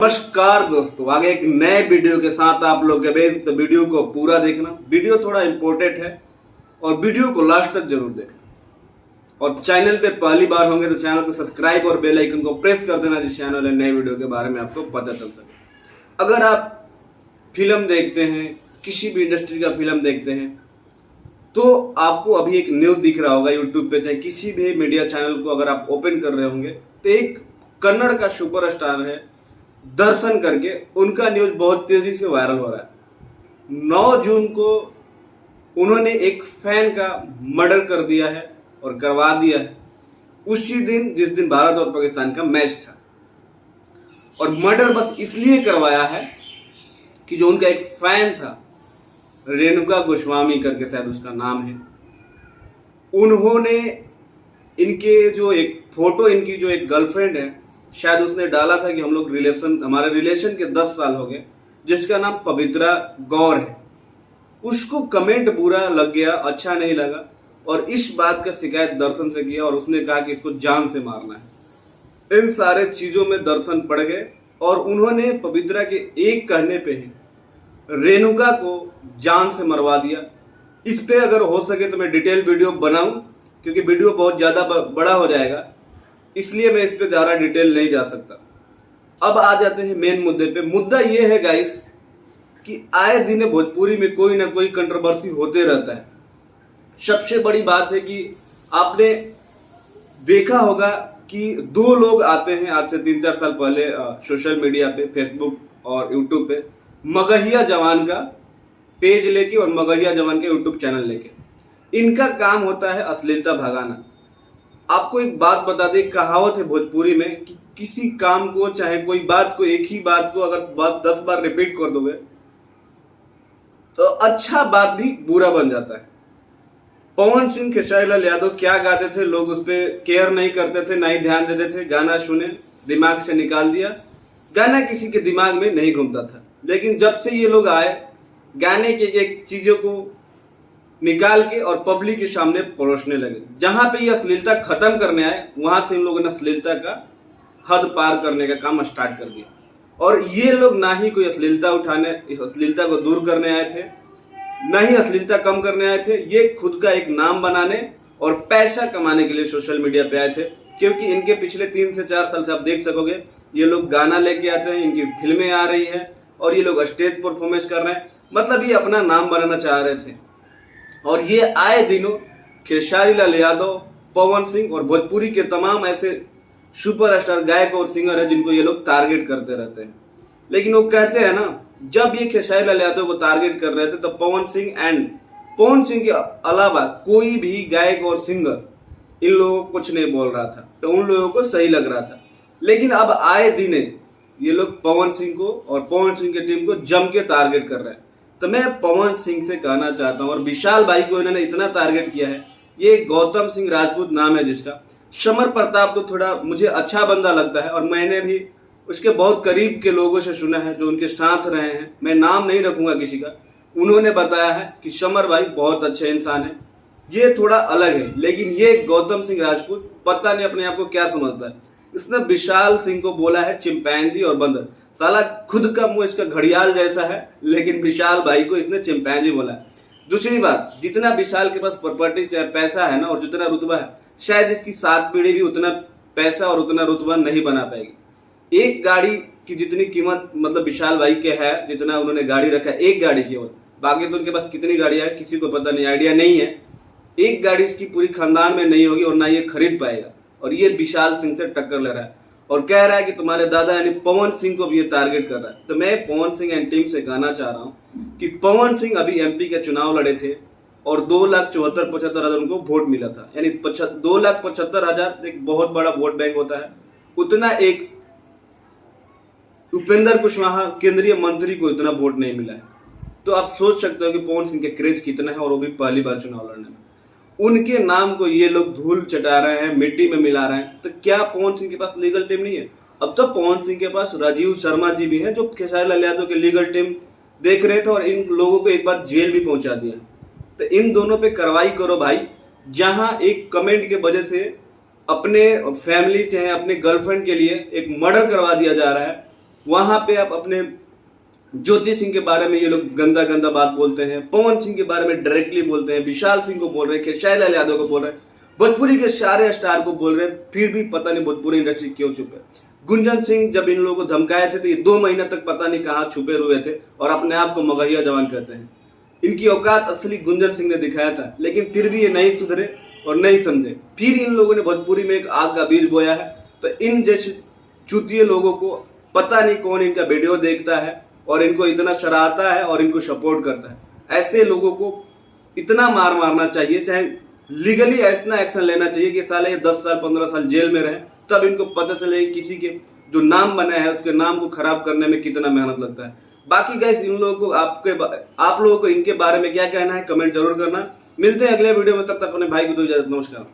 नमस्कार दोस्तों, आगे एक नए वीडियो के साथ आप लोग के बीच। तो वीडियो को पूरा देखना, वीडियो थोड़ा इंपॉर्टेंट है और वीडियो को लास्ट तक जरूर देखना। और चैनल पे पहली बार होंगे तो चैनल को सब्सक्राइब और बेल आइकन को प्रेस कर देना, जिस चैनल में नए वीडियो के बारे में आपको पता चल सके। अगर आप फिल्म देखते हैं, किसी भी इंडस्ट्री का फिल्म देखते हैं, तो आपको अभी एक न्यूज दिख रहा होगा यूट्यूब पे, चाहे किसी भी मीडिया चैनल को अगर आप ओपन कर रहे होंगे तो एक कन्नड़ का सुपरस्टार है दर्शन करके, उनका न्यूज बहुत तेजी से वायरल हो रहा है। 9 जून को उन्होंने एक फैन का मर्डर कर दिया है और करवा दिया है, उसी दिन जिस दिन भारत और पाकिस्तान का मैच था। और मर्डर बस इसलिए करवाया है कि जो उनका एक फैन था, रेणुका गोस्वामी करके शायद उसका नाम है, उन्होंने इनके जो एक फोटो, इनकी जो एक गर्लफ्रेंड है, शायद उसने डाला था कि हम लोग हमारे रिलेशन के 10 साल हो गए, जिसका नाम पवित्रा गौर है। उसको कमेंट बुरा लग गया, अच्छा नहीं लगा, और इस बात का शिकायत दर्शन से किया और उसने कहा कि इसको जान से मारना है। इन सारे चीजों में दर्शन पड़ गए और उन्होंने पवित्रा के एक कहने पे ही रेणुका को जान से मरवा दिया। इस पे अगर हो सके तो मैं डिटेल वीडियो बनाऊं, क्योंकि वीडियो बहुत ज्यादा बड़ा हो जाएगा, इसलिए मैं इस पे ज्यादा डिटेल नहीं जा सकता। अब आ जाते हैं मेन मुद्दे पे। मुद्दा ये है गाइस कि आए दिन भोजपुरी में कोई ना कोई कंट्रोवर्सी होते रहता है। सबसे बड़ी बात है कि आपने देखा होगा कि 2 लोग आते हैं आज से 3-4 साल पहले सोशल मीडिया पे, फेसबुक और यूट्यूब पे, मगहिया जवान का पेज लेके और मगहिया जवान का यूट्यूब चैनल लेके। इनका काम होता है अश्लीलता भगाना। आपको एक बात बता दें, कहावत है भोजपुरी में कि किसी काम को, चाहे कोई बात को, एक ही बात को अगर बात 10 बार रिपीट कर दोगे तो अच्छा बात भी बुरा बन जाता है। पवन सिंह, खेसारी लाल यादव क्या गाते थे, लोग उस पर केयर नहीं करते थे, ना ही ध्यान देते थे। गाना सुने, दिमाग से निकाल दिया, गाना किसी के दिमाग में नहीं घूमता था। लेकिन जब से ये लोग आए, गाने के एक चीजों को निकाल के और पब्लिक के सामने परोसने लगे। जहां पे ये अश्लीलता खत्म करने आए, वहां से इन लोगों ने अश्लीलता का हद पार करने का काम स्टार्ट कर दिया। और ये लोग ना ही कोई अश्लीलता उठाने, इस अश्लीलता को दूर करने आए थे, ना ही अश्लीलता कम करने आए थे। ये खुद का एक नाम बनाने और पैसा कमाने के लिए सोशल मीडिया पे आए थे। क्योंकि इनके पिछले 3 से 4 साल से आप देख सकोगे, ये लोग गाना लेके आते हैं, इनकी फिल्में आ रही है और ये लोग स्टेज परफॉर्मेंस कर रहे हैं। मतलब ये अपना नाम बनाना चाह रहे थे। और ये आए दिनों खेसारी लाल यादव, पवन सिंह और भोजपुरी के तमाम ऐसे सुपरस्टार गायक और सिंगर है जिनको ये लोग टारगेट करते रहते हैं। लेकिन वो कहते हैं ना, जब ये खेसारी लाल यादव को टारगेट कर रहे थे तो पवन सिंह के अलावा कोई भी गायक और सिंगर इन लोगों को कुछ नहीं बोल रहा था, तो उन लोगों को सही लग रहा था। लेकिन अब आए दिन ये लोग पवन सिंह को और पवन सिंह की टीम को जम के टारगेट कर रहे हैं। तो मैं पवन सिंह से कहना चाहता हूं, और विशाल भाई को इन्होंने इतना टारगेट किया है, ये गौतम सिंह राजपूत नाम है जिसका। समर प्रताप तो थोड़ा मुझे अच्छा बंदा लगता है और मैंने भी उसके बहुत करीब के लोगों से सुना है जो उनके साथ रहे हैं, मैं नाम नहीं रखूंगा किसी का, उन्होंने बताया है कि समर भाई बहुत अच्छे इंसान है। ये थोड़ा अलग है। लेकिन ये गौतम सिंह राजपूत पता नहीं अपने आप को क्या समझता है, इसने विशाल सिंह को बोला है चिंपैंजी और बंदर। साला खुद का मुंह इसका घड़ियाल जैसा है, लेकिन विशाल भाई को इसने चिंपैंजी बोला है। दूसरी बात, जितना विशाल के पास प्रॉपर्टी, चाहे पैसा है ना, और जितना रुतबा है, शायद इसकी 7 पीढ़ी भी उतना पैसा और उतना रुतबा नहीं बना पाएगी। एक गाड़ी की जितनी कीमत मतलब विशाल भाई के है, जितना उन्होंने गाड़ी रखा है, एक गाड़ी केवल, बाकी तो उनके पास कितनी गाड़ियां है किसी को पता नहीं, आइडिया नहीं है। एक गाड़ी इसकी पूरी खानदान में नहीं होगी और ना ये खरीद पाएगा। और ये विशाल सिंह से टक्कर ले रहा है और कह रहा है कि तुम्हारे दादा यानी पवन सिंह को भी ये टारगेट कर रहा है। तो मैं पवन सिंह एंड टीम से कहना चाह रहा हूं कि पवन सिंह अभी एमपी के चुनाव लड़े थे और 2,74,75,000 उनको वोट मिला था। यानी 2,75,000 एक बहुत बड़ा वोट बैंक होता है। उतना एक उपेंद्र कुशवाहा केंद्रीय मंत्री को इतना वोट नहीं मिला है। तो आप सोच सकते हो कि पवन सिंह के क्रेज कितना है, और वो भी पहली बार चुनाव लड़ने में। उनके नाम को ये लोग धूल चटा रहे हैं, मिट्टी में मिला रहे हैं। तो क्या पवन सिंह के पास लीगल टीम नहीं है? अब तो पवन सिंह के पास राजीव शर्मा जी भी हैं, जो खेसारी लाल यादव की लीगल टीम देख रहे थे और इन लोगों को एक बार जेल भी पहुंचा दिया। तो इन दोनों पे कार्रवाई करो भाई। जहां एक कमेंट के वजह से अपने फैमिली चाहे अपने गर्लफ्रेंड के लिए एक मर्डर करवा दिया जा रहा है, वहां पे आप अपने ज्योति सिंह के बारे में ये लोग गंदा गंदा बात बोलते हैं, पवन सिंह के बारे में डायरेक्टली बोलते हैं, विशाल सिंह को बोल रहे हैं, शैलाल यादव को बोल रहे हैं, भोजपुरी के सारे स्टार को बोल रहे हैं, फिर भी पता नहीं भोजपुरी इंडस्ट्री क्यों चुप है। गुंजन सिंह जब इन लोगों को धमकाए थे तो ये 2 महीने तक पता नहीं कहाँ छुपे हुए थे और अपने आप को मगहिया जवान कहते हैं। इनकी औकात असली गुंजन सिंह ने दिखाया था, लेकिन फिर भी ये नहीं सुधरे और नहीं समझे। फिर इन लोगों ने भोजपुरी में एक आग का बीज बोया है। तो इन जैसे चूतिए लोगों को पता नहीं कौन इनका वीडियो देखता है और इनको इतना सराहता है और इनको सपोर्ट करता है। ऐसे लोगों को इतना मार मारना चाहिए, चाहे लीगली इतना एक्शन लेना चाहिए कि साले 10 साल 15 साल जेल में रहे, तब इनको पता चले किसी के जो नाम बना है उसके नाम को खराब करने में कितना मेहनत लगता है। बाकी गाइस इन लोगों को आप लोगों को इनके बारे में क्या कहना है कमेंट जरूर करना। मिलते हैं अगले वीडियो में, तब तक अपने भाई को दो इजाजत। नमस्कार।